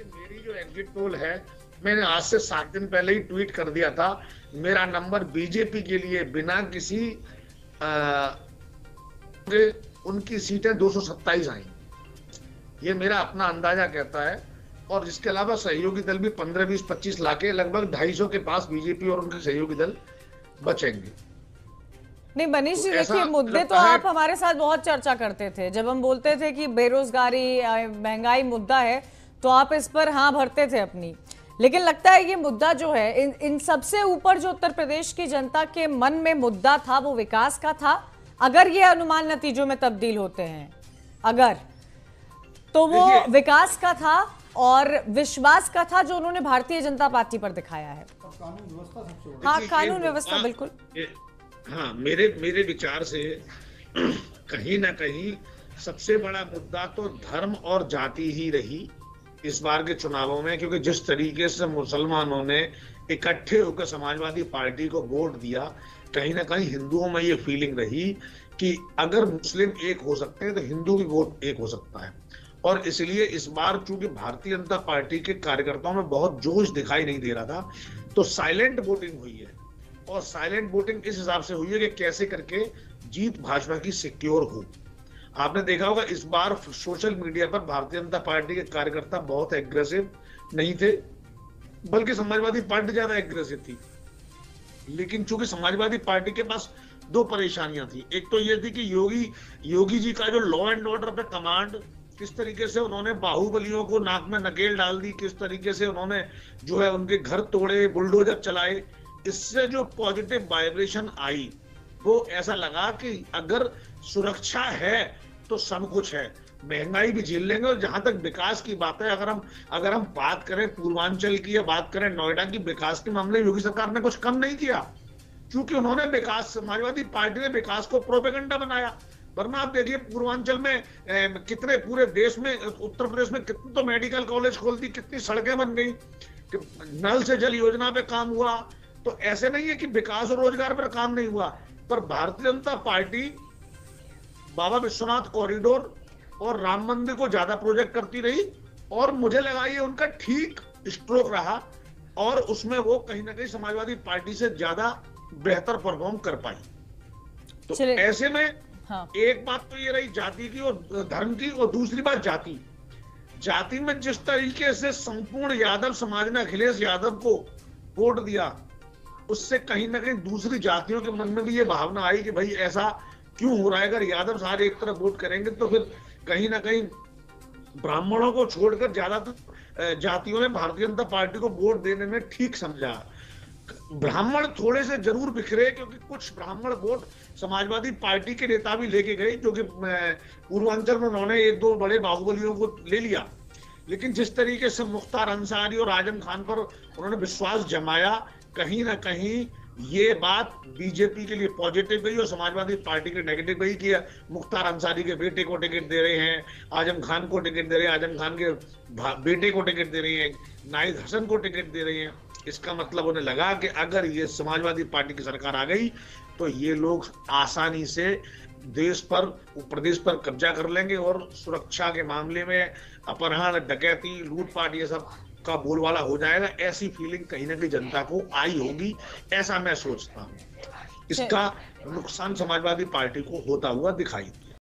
देखिए, मेरी जो एग्जिट पोल है, मैंने आज से 7 दिन पहले ही ट्वीट कर दिया था। मेरा नंबर बीजेपी के लिए बिना किसी आ, उनकी सीटें 227 आई, ये मेरा अपना अंदाजा कहता है। और इसके अलावा सहयोगी दल भी 15, 20, 25 लाके लगभग 250 के पास बीजेपी और उनके सहयोगी दल बचेंगे। नहीं मनीष तो जी, ऐसा देखिए मुद्दे तो लगता है। आप हमारे साथ बहुत चर्चा करते थे। जब हम बोलते थे कि बेरोजगारी महंगाई मुद्दा है तो आप इस पर हाँ भरते थे अपनी। लेकिन लगता है ये मुद्दा जो है, इन सबसे ऊपर जो उत्तर प्रदेश की जनता के मन में मुद्दा था वो विकास का था। अगर ये अनुमान नतीजों में तब्दील होते हैं, अगर, तो वो विकास का था और विश्वास का था जो उन्होंने भारतीय जनता पार्टी पर दिखाया है। कानून व्यवस्था सबसे हाँ, कानून व्यवस्था बिल्कुल। हाँ, मेरे विचार से कहीं ना कहीं सबसे बड़ा मुद्दा तो धर्म और जाति ही रही इस बार के चुनावों में, क्योंकि जिस तरीके से मुसलमानों ने इकट्ठे होकर समाजवादी पार्टी को वोट दिया, कहीं ना कहीं हिंदुओं में ये फीलिंग रही कि अगर मुस्लिम एक हो सकते हैं तो हिंदू भी वोट एक हो सकता है। और इसलिए इस बार चूंकि भारतीय जनता पार्टी के कार्यकर्ताओं में बहुत जोश दिखाई नहीं दे रहा था, तो साइलेंट वोटिंग हुई है। और साइलेंट वोटिंग इस हिसाब से हुई है कि कैसे करके जीत भाजपा की सिक्योर हो। आपने देखा होगा इस बार सोशल मीडिया पर भारतीय जनता पार्टी के कार्यकर्ता बहुत एग्रेसिव नहीं थे, बल्कि समाजवादी पार्टी ज्यादा एग्रेसिव थी। लेकिन चूंकि समाजवादी पार्टी के पास दो परेशानियां थी। एक तो ये थी कि योगी जी का जो लॉ एंड ऑर्डर पे कमांड, किस तरीके से उन्होंने बाहुबलियों को नाक में नकेल डाल दी, किस तरीके से उन्होंने जो है उनके घर तोड़े, बुलडोजर चलाए, इससे जो पॉजिटिव वाइब्रेशन आई, वो ऐसा लगा कि अगर सुरक्षा है तो सब कुछ है, महंगाई भी झेल लेंगे। और जहां तक विकास की बात है, अगर हम बात करें पूर्वांचल की या बात करें नोएडा की, विकास के मामले योगी सरकार ने कुछ कम नहीं किया, क्योंकि उन्होंने विकास, समाजवादी पार्टी ने विकास को प्रोपेगेंडा बनाया। वरना आप देखिए पूर्वांचल में कितने, पूरे देश में, उत्तर प्रदेश में कितने तो मेडिकल कॉलेज खोल दी, कितनी सड़कें बन गई, नल से जल योजना पे काम हुआ। तो ऐसे नहीं है कि विकास और रोजगार पर काम नहीं हुआ। पर भारतीय जनता पार्टी बाबा विश्वनाथ कॉरिडोर और राम मंदिर को ज्यादा प्रोजेक्ट करती रही, और मुझे लगा ये उनका ठीक स्ट्रोक रहा, और उसमें वो कहीं ना कहीं समाजवादी पार्टी से ज्यादा बेहतर परफॉर्म कर पाई। तो ऐसे में हाँ। एक बात तो ये रही जाति की और धर्म की, और दूसरी बात जाति में जिस तरीके से संपूर्ण यादव समाज ने अखिलेश यादव को वोट दिया, उससे कहीं ना कहीं दूसरी जातियों के मन में भी ये भावना आई कि भाई ऐसा क्यों हो रहा है। अगर यादव सारे एक तरफ वोट करेंगे तो फिर कहीं ना कहीं ब्राह्मणों को छोड़कर ज्यादातर जातियों ने भारतीय जनता पार्टी को वोट देने में ठीक समझा। ब्राह्मण थोड़े से जरूर बिखरे, क्योंकि कुछ ब्राह्मण वोट समाजवादी पार्टी के नेता भी लेके गए, जो कि पूर्वांचल में उन्होंने एक दो बड़े बाहुबलियों को ले लिया। लेकिन जिस तरीके से मुख्तार अंसारी और आजम खान पर उन्होंने विश्वास जमाया, कहीं ना कहीं ये बात बीजेपी के लिए पॉजिटिव गई और समाजवादी पार्टी के नेगेटिव गई कि मुख्तार अंसारी के बेटे को टिकट दे रहे हैं, आजम खान को टिकट दे रहे हैं, आजम खान के बेटे को टिकट दे रहे हैं, नाहिद हसन को टिकट दे रहे हैं। इसका मतलब उन्हें लगा कि अगर ये समाजवादी पार्टी की सरकार आ गई तो ये लोग आसानी से देश पर, प्रदेश पर कब्जा कर लेंगे, और सुरक्षा के मामले में अपहरण, डकैती, लूटपाट ये सब का बोलबाला हो जाएगा। ऐसी फीलिंग कहीं ना कहीं जनता को आई होगी, ऐसा मैं सोचता हूँ। इसका नुकसान समाजवादी पार्टी को होता हुआ दिखाई